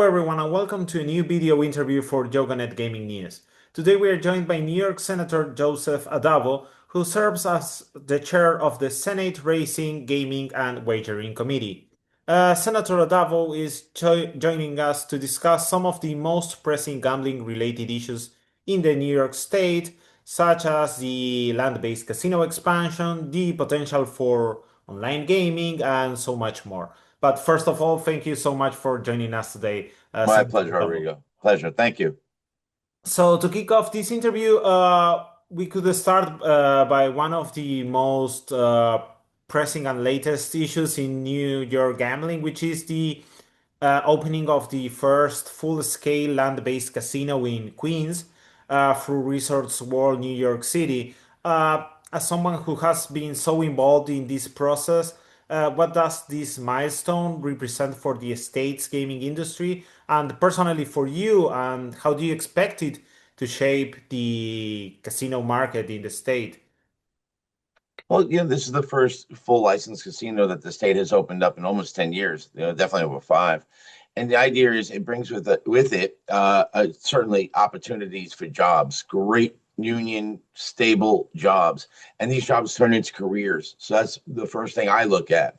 Hello everyone and welcome to a new video interview for YogaNet Gaming News. Today we are joined by New York Senator Joseph Addabbo, who serves as the chair of the Senate Racing, Gaming and Wagering Committee. Senator Addabbo is joining us to discuss some of the most pressing gambling-related issues in the New York State, such as the land-based casino expansion, the potential for online gaming, and so much more. But first of all, thank you so much for joining us today, My Senator pleasure, Addabbo. Rodrigo. Pleasure. Thank you. So to kick off this interview, we could start by one of the most pressing and latest issues in New York gambling, which is the opening of the first full-scale land-based casino in Queens through Resorts World New York City. As someone who has been so involved in this process, what does this milestone represent for the state's gaming industry and personally for you, and how do you expect it to shape the casino market in the state? Well, this is the first full licensed casino that the state has opened up in almost 10 years, definitely over five. And the idea is it brings with it certainly opportunities for jobs, great union, stable jobs. And these jobs turn into careers. So that's the first thing I look at.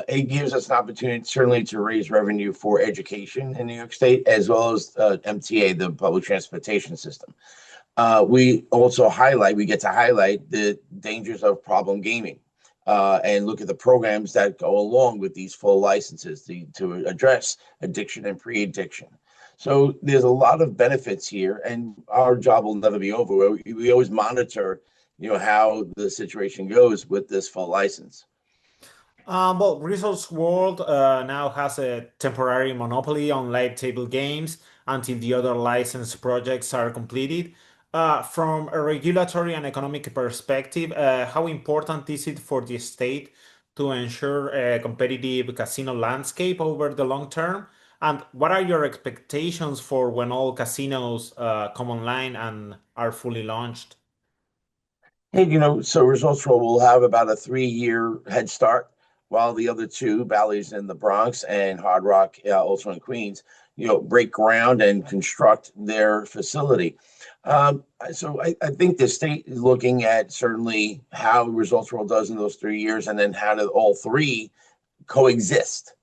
It gives us an opportunity certainly to raise revenue for education in New York State, as well as MTA, the public transportation system. We get to highlight the dangers of problem gaming and look at the programs that go along with these full licenses to address addiction and pre-addiction. So there's a lot of benefits here, and our job will never be over. We always monitor, how the situation goes with this full license. Well, Resorts World now has a temporary monopoly on live table games until the other licensed projects are completed. From a regulatory and economic perspective, how important is it for the state to ensure a competitive casino landscape over the long term? And what are your expectations for when all casinos come online and are fully launched? Hey, so Results will have about a 3-year head start, while the other two, Bally's in the Bronx and Hard Rock, also in Queens, break ground and construct their facility. So I think the state is looking at certainly how Results World does in those 3 years, and then how do all three coexist.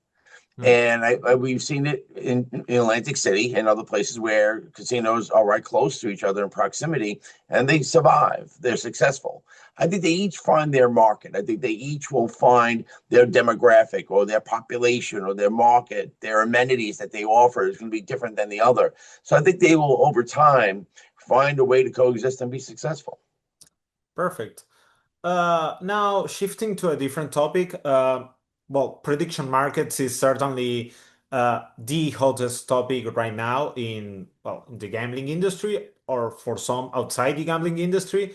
Hmm. And we've seen it in Atlantic City and other places where casinos are right close to each other in proximity, and they survive. They're successful. I think they each find their market. I think they each will find their demographic or their population or their market, their amenities that they offer is going to be different than the other. So I think they will, over time, find a way to coexist and be successful. Perfect. Now, shifting to a different topic, well, prediction markets is certainly the hottest topic right now in, well, in the gambling industry, or for some outside the gambling industry.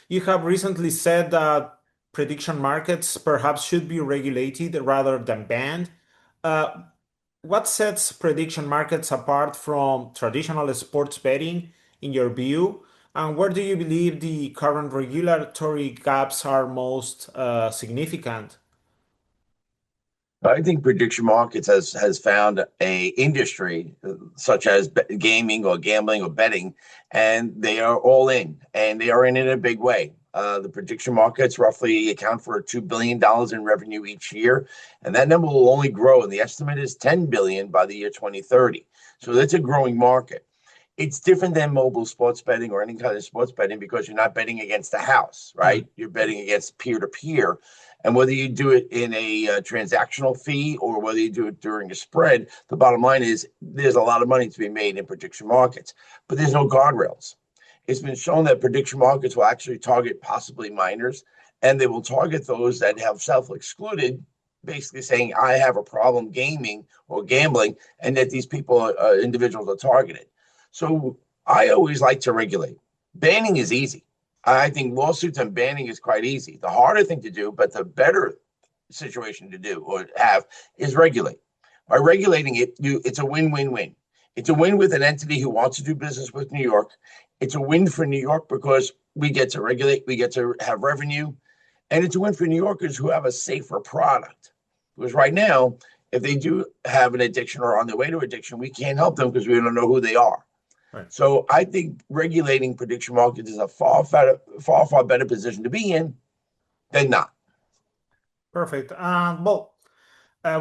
You have recently said that prediction markets perhaps should be regulated rather than banned. Uh, what sets prediction markets apart from traditional sports betting, in your view? And where do you believe the current regulatory gaps are most significant? I think prediction markets has found a industry such as gaming or gambling or betting, and they are all in, and they are in a big way. The prediction markets roughly account for $2 billion in revenue each year, and that number will only grow. And the estimate is 10 billion by the year 2030. So that's a growing market. It's different than mobile sports betting or any kind of sports betting because you're not betting against the house, Hmm. right? You're betting against peer to peer. And whether you do it in a transactional fee or whether you do it during a spread, the bottom line is there's a lot of money to be made in prediction markets, but there's no guardrails. It's been shown that prediction markets will actually target possibly minors, and they will target those that have self-excluded, basically saying, I have a problem gaming or gambling, and that these people, individuals, are targeted. So I always like to regulate. Banning is easy. I think lawsuits and banning is quite easy. The harder thing to do, but the better situation to do or have, is regulate. By regulating it, it's a win-win-win. It's a win with an entity who wants to do business with New York. It's a win for New York because we get to regulate, we get to have revenue, and it's a win for New Yorkers who have a safer product. Because right now, if they do have an addiction or on their way to addiction, we can't help them because we don't know who they are. Right. So I think regulating prediction markets is a far better position to be in than not. Perfect. Well,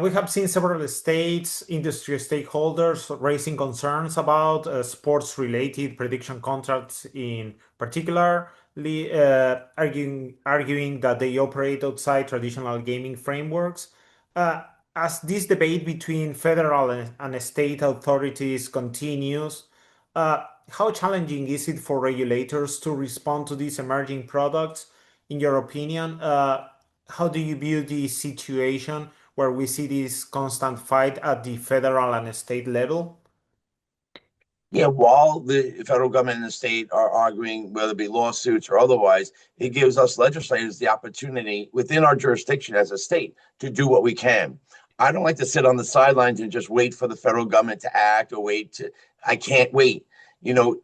we have seen several states, industry stakeholders raising concerns about sports-related prediction contracts in particularly, arguing that they operate outside traditional gaming frameworks. Uh, as this debate between federal and state authorities continues, how challenging is it for regulators to respond to these emerging products, in your opinion? How do you view the situation where we see this constant fight at the federal and state level? Yeah, while the federal government and the state are arguing, whether it be lawsuits or otherwise, it gives us legislators the opportunity within our jurisdiction as a state to do what we can. I don't like to sit on the sidelines and just wait for the federal government to act or wait to, I can't wait.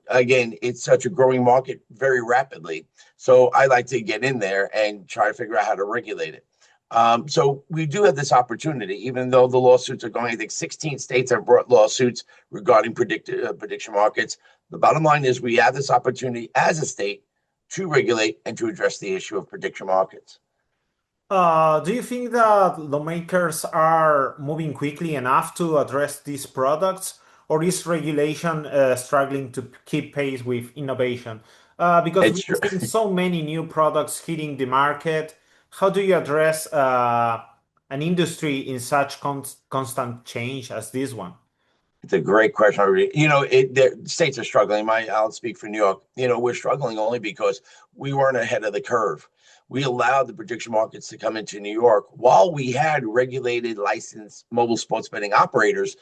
Again, it's such a growing market very rapidly. So I like to get in there and try to figure out how to regulate it. So we do have this opportunity, even though the lawsuits are going. I think 16 states have brought lawsuits regarding prediction markets. The bottom line is we have this opportunity as a state to regulate and to address the issue of prediction markets. Do you think that lawmakers are moving quickly enough to address these products, or is regulation struggling to keep pace with innovation? Because It's we've true. seen so many new products hitting the market. How do you address an industry in such constant change as this one? It's a great question. The states are struggling. I'll speak for New York. We're struggling only because we weren't ahead of the curve. We allowed the prediction markets to come into New York while we had regulated, licensed mobile sports betting operators.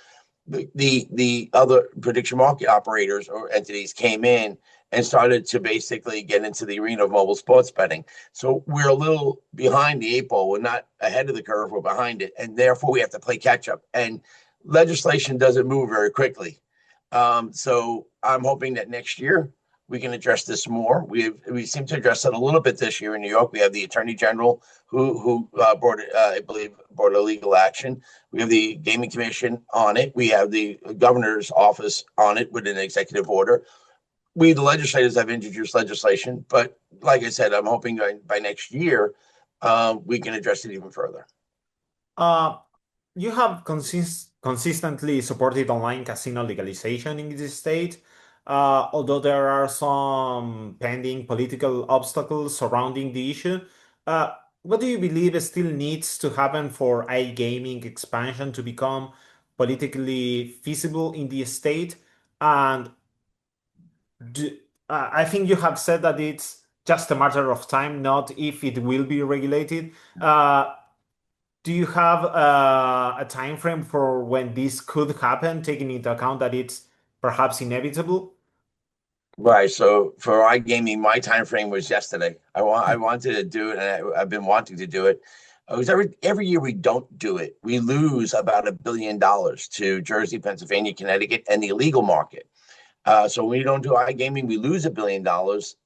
The other prediction market operators or entities came in and started to basically get into the arena of mobile sports betting. So we're a little behind the eight ball. We're not ahead of the curve. We're behind it, and therefore we have to play catch up. And legislation doesn't move very quickly. So I'm hoping that next year we can address this more. We seem to address it a little bit this year in New York. We have the Attorney General who brought I believe brought a legal action. We have the Gaming Commission on it. We have the Governor's office on it with an executive order. We, the legislators, have introduced legislation, but like I said, I'm hoping by next year we can address it even further. Uh, you have consistently supported online casino legalization in this state, although there are some pending political obstacles surrounding the issue. Uh, what do you believe still needs to happen for iGaming expansion to become politically feasible in the state? And do, I think you have said that it's just a matter of time, not if it will be regulated. Do you have a time frame for when this could happen, taking into account that it's perhaps inevitable? Right. So for iGaming, my time frame was yesterday. I wanted to do it, and I've been wanting to do it. It was every year we don't do it, we lose about $1 billion to Jersey, Pennsylvania, Connecticut, and the illegal market. So when we don't do iGaming, we lose $1 billion,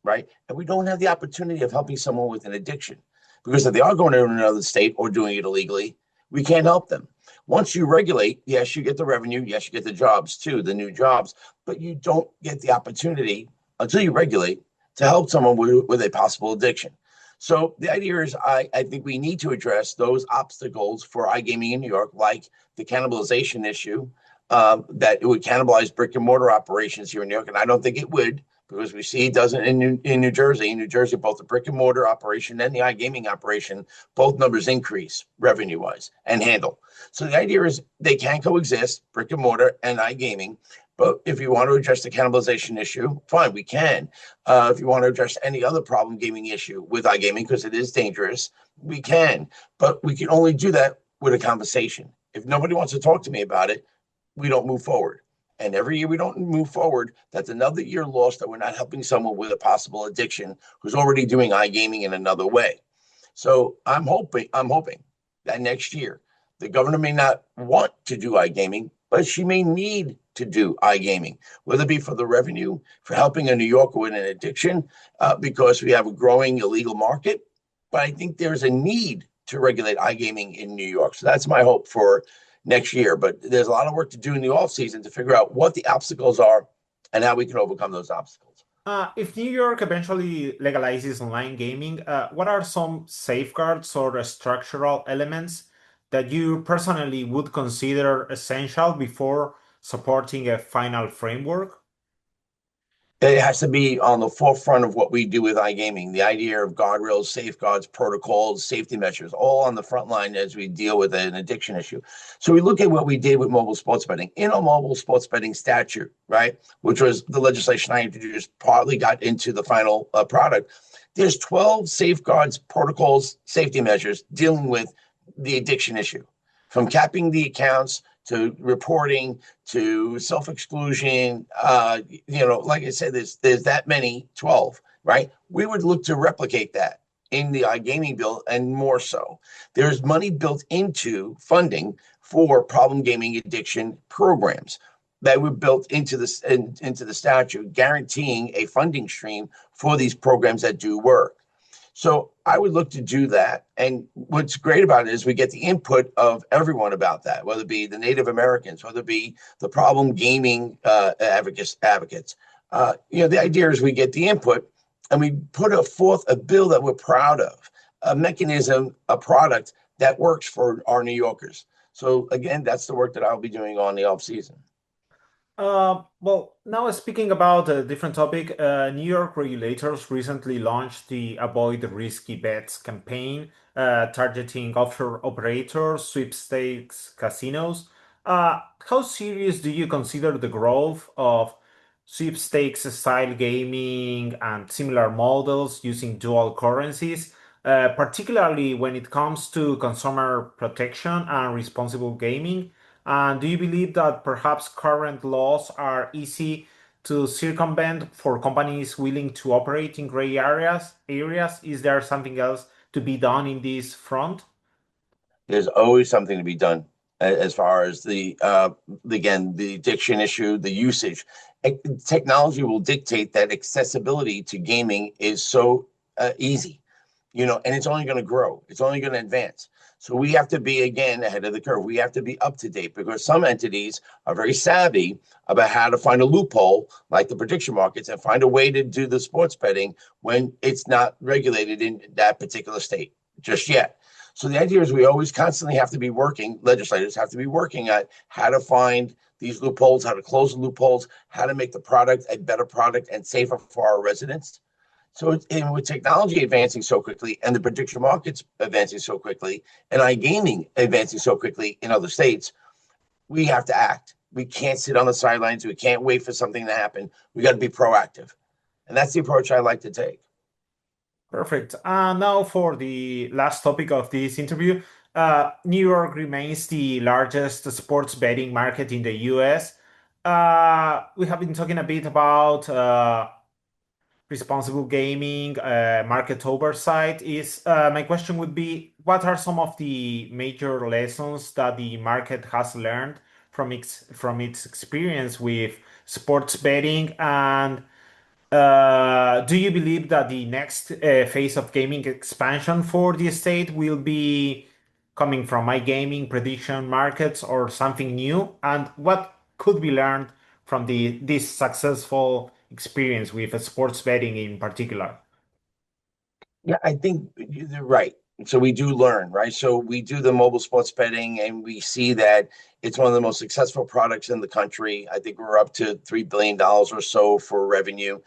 right? And we don't have the opportunity of helping someone with an addiction because if they are going to another state or doing it illegally, we can't help them. Once you regulate, yes, you get the revenue, yes, you get the jobs too, the new jobs, but you don't get the opportunity until you regulate to help someone with a possible addiction. So the idea is, I think we need to address those obstacles for iGaming in New York, like the cannibalization issue, that it would cannibalize brick and mortar operations here in New York, and I don't think it would because we see it doesn't in New Jersey. In New Jersey, both the brick and mortar operation and the iGaming operation, both numbers increase revenue wise and handle. So the idea is they can coexist, brick and mortar and iGaming. But if you want to address the cannibalization issue, fine, we can. If you want to address any other problem gaming issue with iGaming, because it is dangerous, we can. But we can only do that with a conversation. If nobody wants to talk to me about it, we don't move forward. And every year we don't move forward, that's another year lost that we're not helping someone with a possible addiction who's already doing iGaming in another way. So I'm hoping that next year the governor may not want to do iGaming, but she may need to do iGaming, whether it be for the revenue, for helping a New Yorker with an addiction, because we have a growing illegal market. But I think there's a need to regulate iGaming in New York. So that's my hope for next year. But there's a lot of work to do in the off season to figure out what the obstacles are and how we can overcome those obstacles. If New York eventually legalizes online gaming, what are some safeguards or structural elements that you personally would consider essential before supporting a final framework? It has to be on the forefront of what we do with iGaming. The idea of guardrails, safeguards, protocols, safety measures, all on the front line as we deal with an addiction issue. So we look at what we did with mobile sports betting. In a mobile sports betting statute, right, which was the legislation I introduced, partly got into the final product. There's 12 safeguards, protocols, safety measures dealing with the addiction issue, from capping the accounts to reporting to self-exclusion. Like I said, there's that many, 12, right? We would look to replicate that in the iGaming bill and more so. There's money built into funding for problem gaming addiction programs that were built into the statute, guaranteeing a funding stream for these programs that do work. So I would look to do that. And what's great about it is we get the input of everyone about that, whether it be the Native Americans, whether it be the problem gaming advocates. The idea is we get the input and we put forth a bill that we're proud of, a mechanism, a product that works for our New Yorkers. So again, that's the work that I'll be doing on the off season. Well, now speaking about a different topic, New York regulators recently launched the Avoid Risky Bets campaign, targeting offshore operators, sweepstakes, casinos. How serious do you consider the growth of sweepstakes style gaming and similar models using dual currencies, particularly when it comes to consumer protection and responsible gaming? And do you believe that perhaps current laws are easy to circumvent for companies willing to operate in gray areas? Is there something else to be done in this front? There's always something to be done as far as again, the addiction issue, the usage. Technology will dictate that accessibility to gaming is so easy, and it's only going to grow. It's only going to advance. So we have to be, again, ahead of the curve. We have to be up to date because some entities are very savvy about how to find a loophole, like the prediction markets, and find a way to do the sports betting when it's not regulated in that particular state just yet. So the idea is we always constantly have to be working, legislators have to be working at how to find these loopholes, how to close the loopholes, how to make the product a better product and safer for our residents. So with technology advancing so quickly and the prediction markets advancing so quickly and iGaming advancing so quickly in other states, we have to act. We can't sit on the sidelines. We can't wait for something to happen. We got to be proactive. And that's the approach I like to take. Perfect. Now for the last topic of this interview. New York remains the largest sports betting market in the US. We have been talking a bit about responsible gaming, market oversight. Is My question would be, what are some of the major lessons that the market has learned from its experience with sports betting? And do you believe that the next phase of gaming expansion for the state will be coming from iGaming prediction markets or something new? And what could be learned from this successful experience with sports betting in particular? Yeah, I think you're right. So we do learn, right? So we do the mobile sports betting and we see that it's one of the most successful products in the country. I think we're up to $3 billion or so for revenue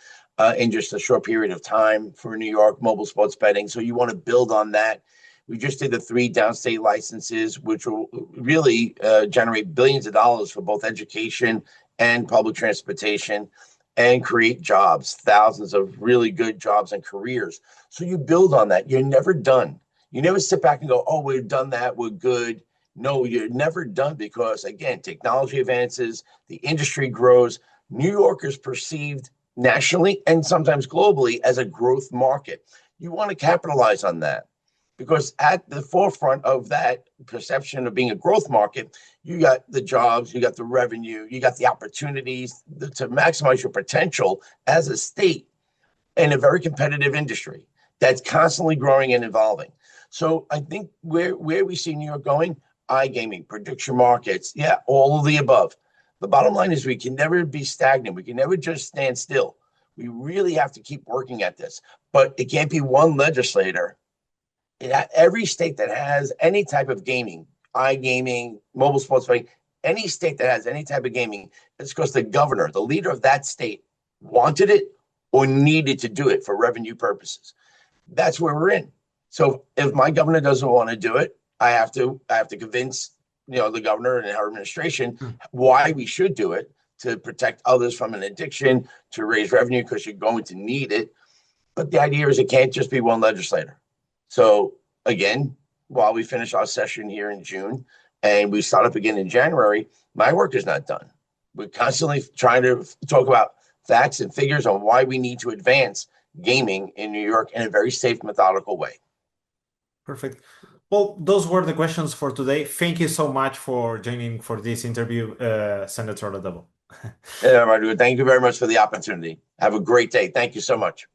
in just a short period of time for New York mobile sports betting. So you want to build on that. We just did the 3 downstate licenses, which will really generate billions of dollars for both education and public transportation and create jobs, thousands of really good jobs and careers. So you build on that. You're never done. You never sit back and go, oh, we've done that, we're good. No, you're never done because, again, technology advances, the industry grows. New York is perceived nationally and sometimes globally as a growth market. You want to capitalize on that because at the forefront of that perception of being a growth market, you got the jobs, you got the revenue, you got the opportunities to maximize your potential as a state in a very competitive industry that's constantly growing and evolving. So I think where we see New York going, iGaming, prediction markets, yeah, all of the above. The bottom line is we can never be stagnant. We can never just stand still. We really have to keep working at this. But it can't be one legislator. Every state that has any type of gaming, iGaming, mobile sports betting, any state that has any type of gaming, it's because the governor, the leader of that state, wanted it or needed to do it for revenue purposes. That's where we're in. So if my governor doesn't want to do it, I have to convince the governor and her administration why we should do it to protect others from an addiction, to raise revenue because you're going to need it. But the idea is it can't just be one legislator. So again, while we finish our session here in June and we start up again in January, my work is not done. We're constantly trying to talk about facts and figures on why we need to advance gaming in New York in a very safe, methodical way. Perfect. Well, those were the questions for today. Thank you so much for joining for this interview, Senator Addabbo. Yeah, Radu, thank you very much for the opportunity. Have a great day. Thank you so much.